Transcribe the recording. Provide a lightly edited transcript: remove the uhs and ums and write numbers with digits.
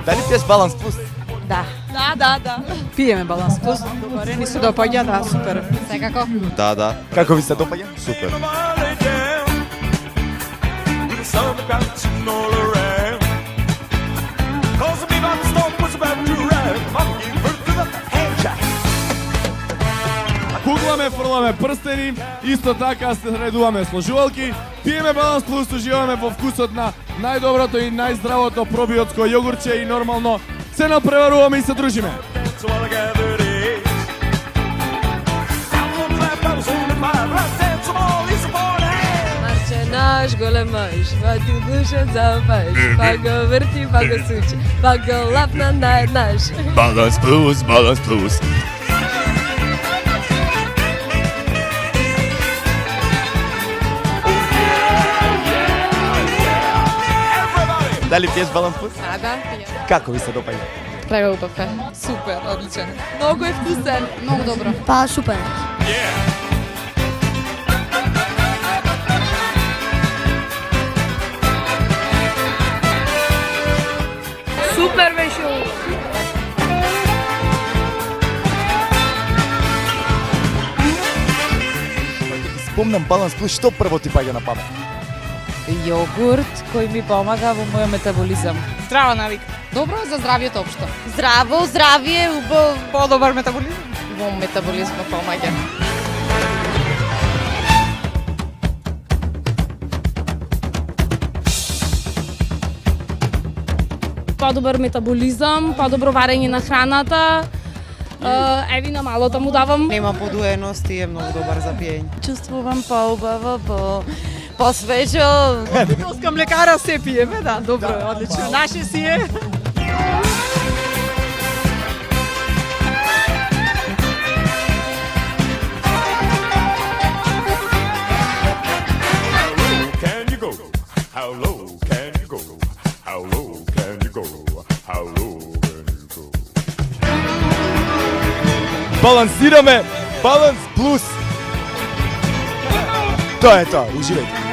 Дали пиеш Баланс Плюс? Да. Да. Пиеме Баланс Плюс. Добре, ни се допаѓа, да, супер. Секако. Да. Како ви се допаѓа? Супер. Кугламе, фрламе прстени, исто така се средуваме сложувалки, пиеме Баланс Плюс, уживаме во вкусот на најдоброто и најздравото пробиотско јогурче и нормално се напреваруваме и се дружиме. Марче наш голем мъж, хвати душа за паш, па го върти, па го сучи, па го лапна на еднаш. Баланс Плюс, Баланс Плюс. Дали пиеш Баланс Плюс? Да. Како ви се допаѓа? Преубав е. Супер, одличен. Много е вкусен. Много добро. Па супер. Супер беше. Спомнам Баланс Плюс, што прво ти паѓа на памет? Јогурт кој ми помага во мојот метаболизам. Здрава навика. Добро за здравието општо. Здраво, здравие, убав. Подобар метаболизам. Во метаболизмот помаѓа. Подобар метаболизам, подобро варење на храната. Еви на малото му давам. Нема подуеност и е многу добар за пиење. Чувствувам по-убаво, по-свежо. Идолска млекара се пиеме, да, добро, одлично. Наше си е. Can you go? How low can you go? How low can you go? How low can you go? Балансираме Баланс Плюс. Тоа е тоа, уживајте.